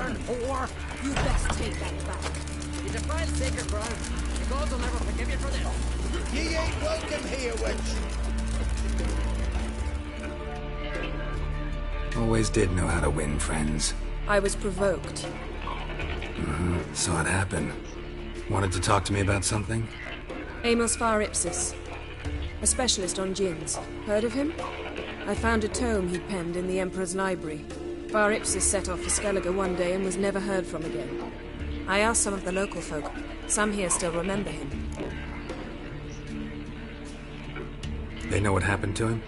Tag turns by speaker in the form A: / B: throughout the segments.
A: burn, whore!
B: You best take that back.
A: You defiled sacred ground. The gods will never forgive you for this.
C: Ye ain't welcome here, wench.
D: Always did know how to win friends.
B: I was provoked.
D: Saw it happen. Wanted to talk to me about something?
B: Amos Far Ipsis. A specialist on djinns. Heard of him? I found a tome he'd penned in the Emperor's library. Far Ipsis set off for Skellige one day and was never heard from again. I asked some of the local folk. Some here still remember him.
D: They know what happened to him?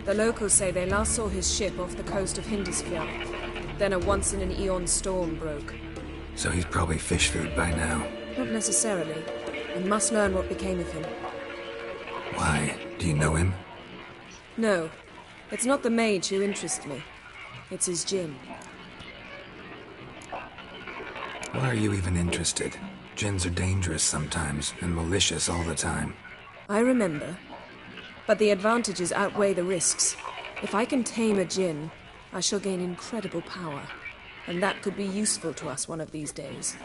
B: The locals say they last saw his ship off the coast of Hindisfjall. Then a once-in-an-eon storm broke.
D: So he's probably fish food by now.
B: Not necessarily. I must learn what became of him.
D: Why? Do you know him?
B: No. It's not the mage who interests me. It's his djinn.
D: Why are you even interested? Djinns are dangerous sometimes, and malicious all the time.
B: I remember. But the advantages outweigh the risks. If I can tame a djinn, I shall gain incredible power. And that could be useful to us one of these days.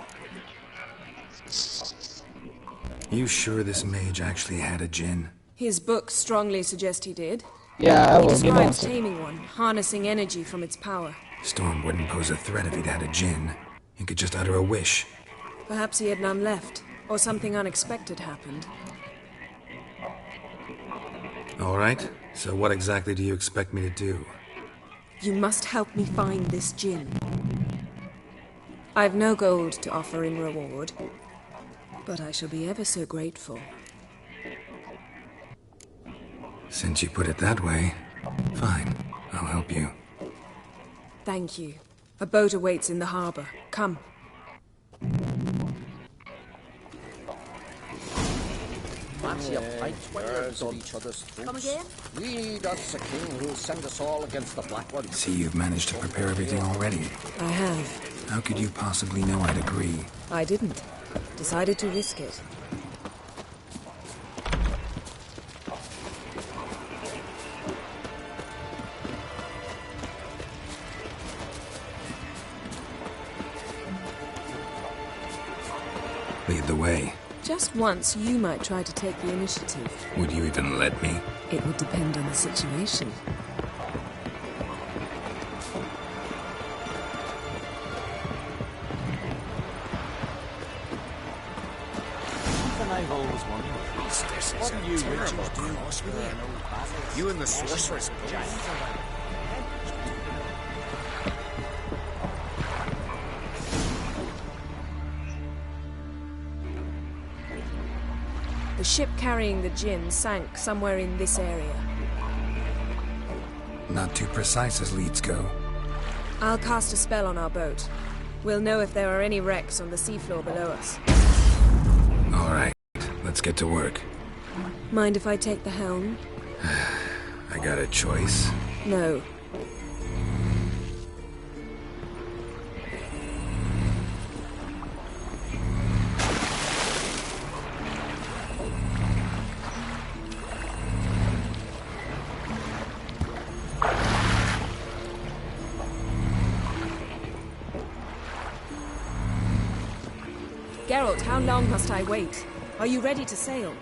D: You sure this mage actually had a djinn?
B: His books strongly suggest he did.
E: Yeah, I
B: He
E: will give him
B: describes taming one, harnessing energy from its power.
D: Storm wouldn't pose a threat if he'd had a djinn. He could just utter a wish.
B: Perhaps he had none left, or something unexpected happened.
D: All right, so what exactly do you expect me to do?
B: You must help me find this djinn. I've no gold to offer in reward, but I shall be ever so grateful.
D: Since you put it that way, fine, I'll help you.
B: Thank you. A boat awaits in the harbor. Come.
A: Fancy a fight when you're done each other's throats.
B: Come again?
A: We, that's the king who'll send us all against the Black One.
D: See, you've managed to prepare everything already.
B: I have.
D: How could you possibly know I'd agree?
B: I didn't. Decided to risk it.
D: Lead the way.
B: Just once, you might try to take the initiative.
D: Would you even let me?
B: It would depend on the situation.
A: Something I've always wondered. What do you witches do? You and the sorceress both.
B: The ship carrying the djinn sank somewhere in this area.
D: Not too precise as leads go.
B: I'll cast a spell on our boat. We'll know if there are any wrecks on the seafloor below us.
D: All right, let's get to work.
B: Mind if I take the helm?
D: I got a choice.
B: No. Geralt, how long must I wait? Are you ready to sail?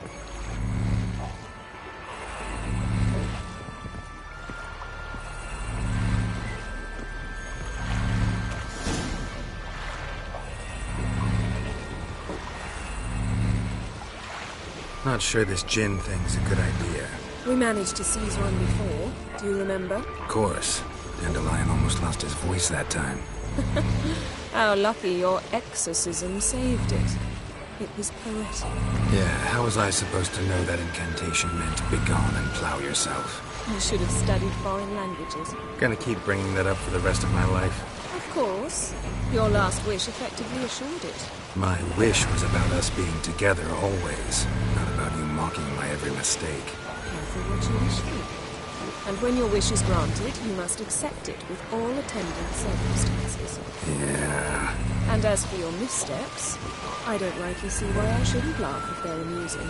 D: Not sure this djinn thing's a good idea.
B: We managed to seize one before. Do you remember?
D: Of course. Dandelion almost lost his voice that time.
B: How lucky your exorcism saved it. It was poetic.
D: Yeah, how was I supposed to know that incantation meant begone and plow yourself?
B: You should have studied foreign languages.
D: Gonna keep bringing that up for the rest of my life.
B: Of course. Your last wish effectively assured it.
D: My wish was about us being together always, not about you mocking my every mistake.
B: Careful what you wish for. And when your wish is granted, you must accept it with all attendant circumstances.
D: Yeah.
B: And as for your missteps, I don't rightly see why I shouldn't laugh if they're amusing.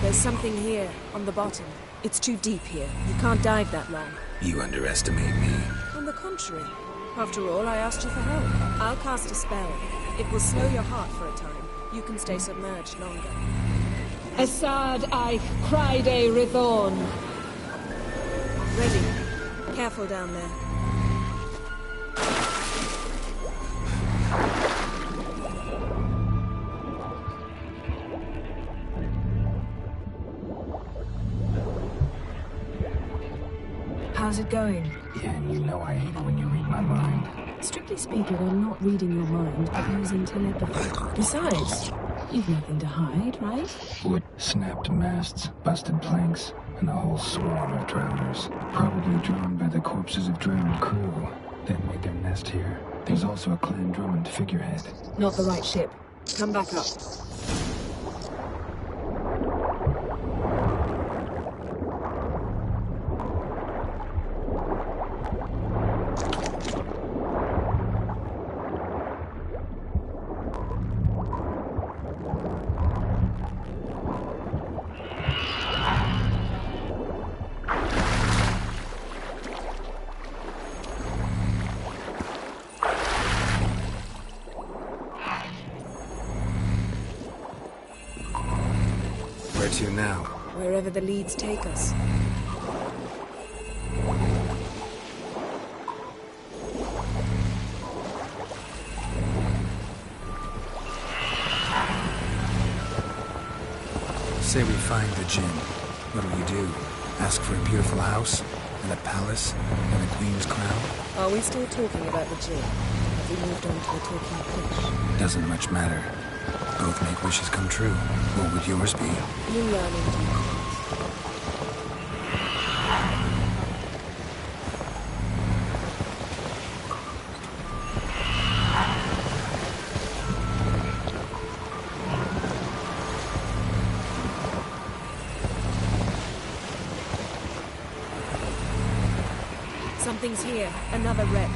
B: There's something here, on the bottom. It's too deep here. You can't dive that long.
D: You underestimate me.
B: On the contrary. After all, I asked you for help. I'll cast a spell. It will slow your heart for a time. You can stay submerged longer.
E: Assad Eich Cryde Rithorn.
B: Ready. Careful down there.
E: How's it going?
D: Yeah, and you know I hate it when you read my mind.
E: Strictly speaking, I'm not reading your mind, but using telepathy. Besides, you've nothing to hide, right?
D: Wood, snapped masts, busted planks, and a whole swarm of drowners. Probably drawn by the corpses of drowned crew that made their nest here. There's also a Clan Drummond figurehead.
E: Not the right ship.
B: Come back up.
D: Where to now?
B: Wherever the leads take us.
D: Say we find the Jinn. What do we do? Ask for a beautiful house? And a palace? And a queen's crown?
B: Are we still talking about the Jinn? Have we moved on to a talking fish?
D: Doesn't much matter. Both make wishes come true. What would yours be?
B: You learn in due course. Something's here. Another wreck.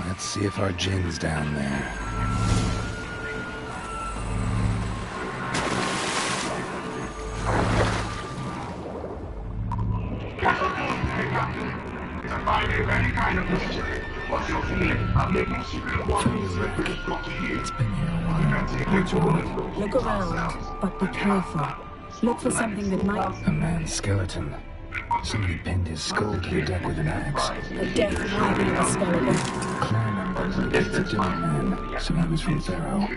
D: Let's see if our Jinn's down there. It's been here a while.
E: Look around, but be careful. Look for something that might...
D: A man's skeleton. Somebody pinned his skull to the deck with an axe.
E: A death might be a skeleton.
D: Clan members, it's a different man, so he was from Pharaoh.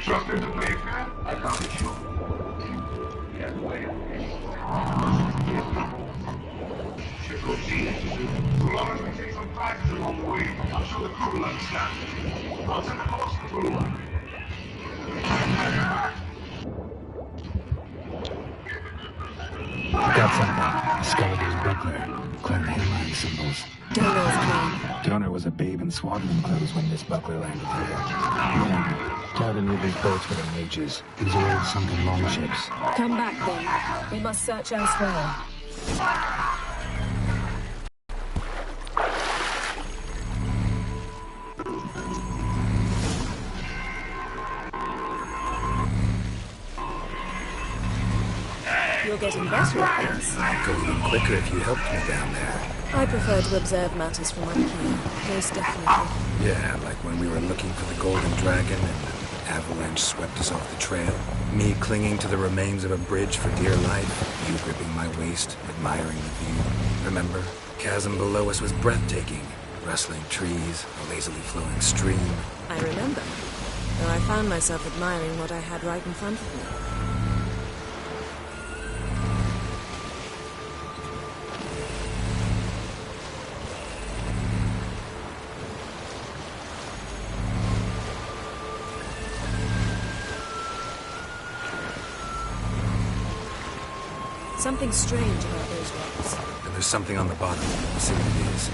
D: I got something. A skeleton's buckler. Clan hairline symbols.
B: Donor's clan.
D: Donor was a babe in swaddling clothes when this buckler landed here. Yeah. Calvin Ridley's boats were the mages. These are old sunken longships.
E: Come back then. We must search elsewhere.
B: You're getting better at this.
D: I'd go even quicker if you helped me down there.
B: I prefer to observe matters from up here. Most definitely.
D: Yeah, like when we were looking for the Golden Dragon and an avalanche swept us off the trail. Me clinging to the remains of a bridge for dear life. You gripping my waist, admiring the view. Remember? Chasm below us was breathtaking. Rustling trees, a lazily flowing stream.
B: I remember. Though I found myself admiring what I had right in front of me. Something strange about those rocks.
D: And there's something on the bottom. Let's see what it is.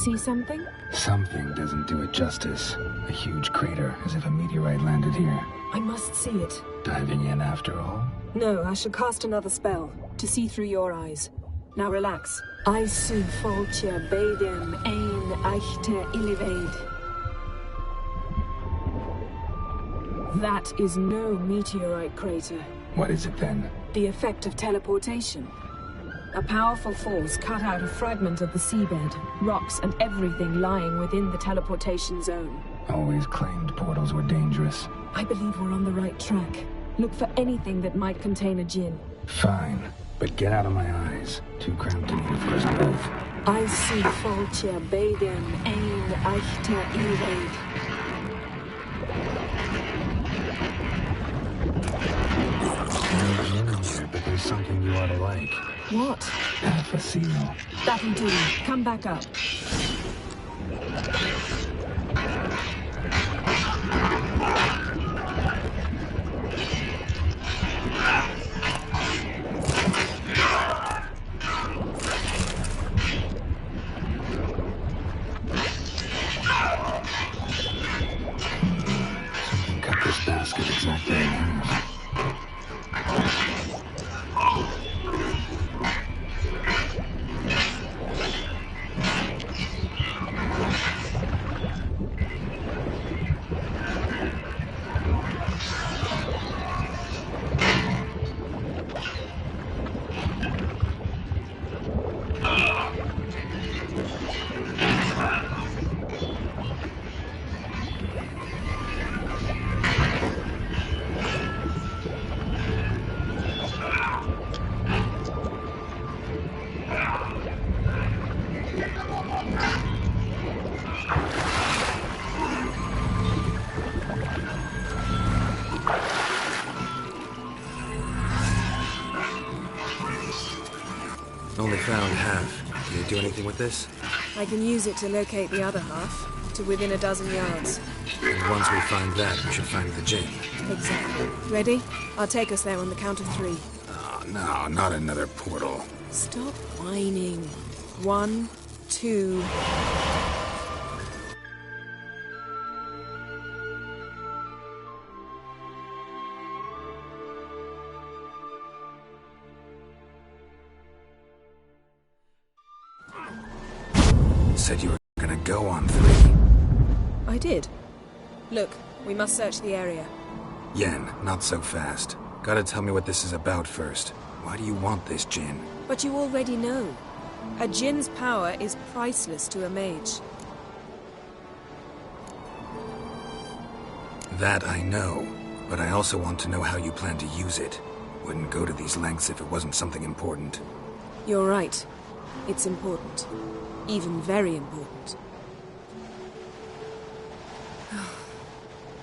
E: See something?
D: Something doesn't do it justice. A huge crater, as if a meteorite landed here.
E: I must see it.
D: Diving in after all?
E: No, I shall cast another spell to see through your eyes. Now relax. I su foltje bedem ein echte illivaid. That is no meteorite crater.
D: What is it then?
E: The effect of teleportation. A powerful force cut out a fragment of the seabed, rocks and everything lying within the teleportation zone.
D: Always claimed portals were dangerous.
E: I believe we're on the right track. Look for anything that might contain a djinn.
D: Fine, but get out of my eyes. Too cramped to need a first move.
E: I see foltje bedem ein echte illivaid.
D: No djinn in here, but there's something you ought to like.
E: What?
D: Half a seal.
E: That'll do. Come back up.
D: Cut this basket exactly in half. Only found half. Can you do anything with this?
B: I can use it to locate the other half, to within a dozen yards.
D: And once we find that, we should find the djinn.
B: Exactly. Ready? I'll take us there on the count of 3.
D: Oh, no, not another portal.
B: Stop whining. 1, 2...
D: Said you were gonna go on 3.
B: I did. Look, we must search the area.
D: Yen, not so fast. Gotta tell me what this is about first. Why do you want this djinn?
B: But you already know. A djinn's power is priceless to a mage.
D: That I know, but I also want to know how you plan to use it. Wouldn't go to these lengths if it wasn't something important.
B: You're right. It's important. Even very important.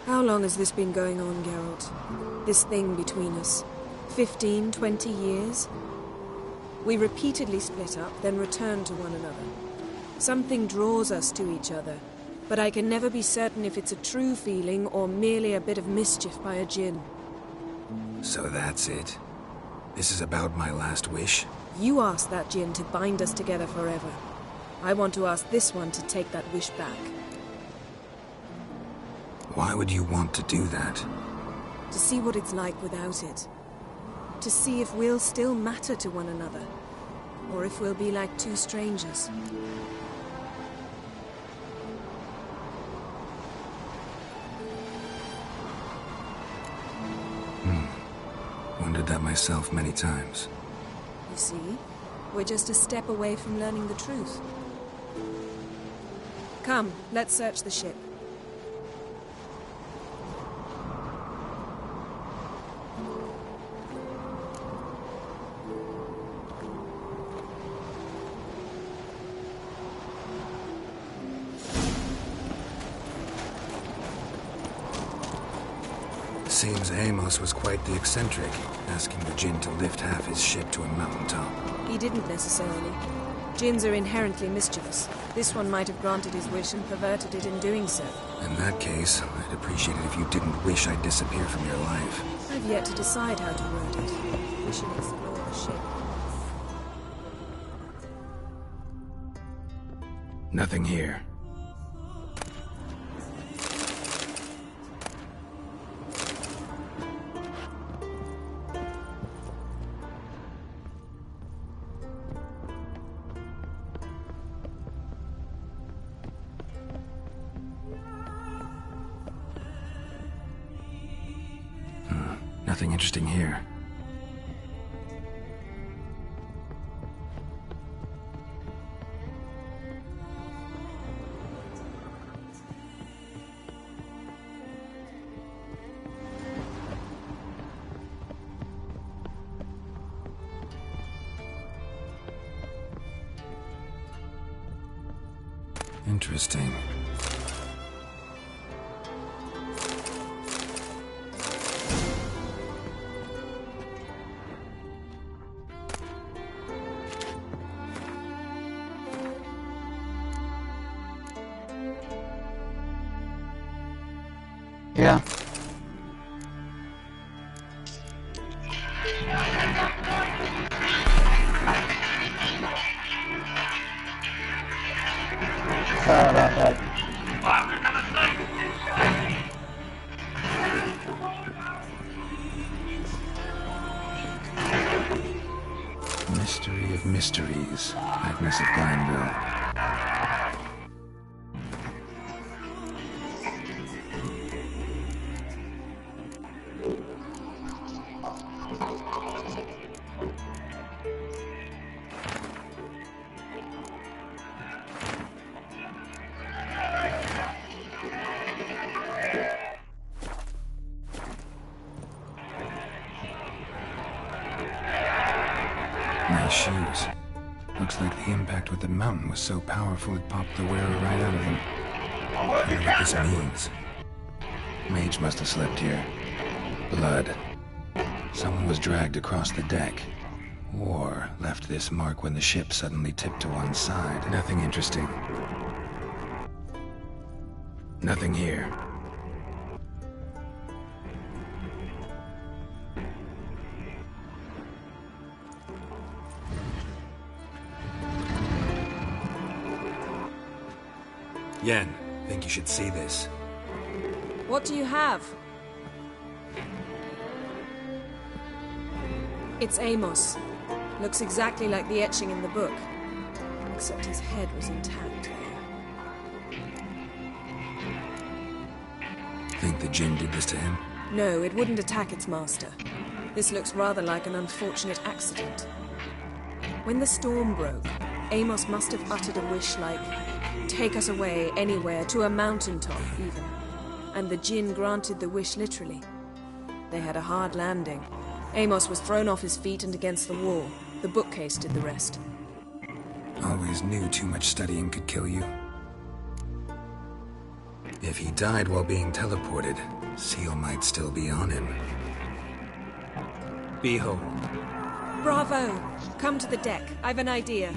B: How long has this been going on, Geralt? This thing between us? 15, 20 years? We repeatedly split up, then returned to one another. Something draws us to each other, but I can never be certain if it's a true feeling or merely a bit of mischief by a djinn.
D: So that's it. This is about my last wish?
B: You asked that djinn to bind us together forever. I want to ask this one to take that wish back.
D: Why would you want to do that?
B: To see what it's like without it. To see if we'll still matter to one another. Or if we'll be like two strangers.
D: Wondered that myself many times.
B: You see, we're just a step away from learning the truth. Come, let's search the ship.
D: Seems Amos was quite the eccentric, asking the djinn to lift half his ship to a mountaintop.
B: He didn't necessarily. Djinns are inherently mischievous. This one might have granted his wish and perverted it in doing so.
D: In that case, I'd appreciate it if you didn't wish I'd disappear from your life.
B: I've yet to decide how to word it. We should explore the ship.
D: Nothing here. Nothing interesting here. Interesting.
F: Yeah. Sorry about that.
D: Mystery of mysteries, Agnes of Glanville. Nice shoes. Looks like the impact with the mountain was so powerful it popped the wearer right out of them. I wonder what this means. Mage must have slept here. Blood. Someone was dragged across the deck. Or left this mark when the ship suddenly tipped to one side. Nothing interesting. Nothing here. Yen, think you should see this.
B: What do you have? It's Amos. Looks exactly like the etching in the book. Except his head was intact.
D: Think the Jinn did this to him?
B: No, it wouldn't attack its master. This looks rather like an unfortunate accident. When the storm broke, Amos must have uttered a wish like, "Take us away, anywhere, to a mountaintop, even." And the Jinn granted the wish literally. They had a hard landing. Amos was thrown off his feet and against the wall. The bookcase did the rest.
D: Always knew too much studying could kill you. If he died while being teleported, Seal might still be on him. Behold.
B: Bravo! Come to the deck. I've an idea.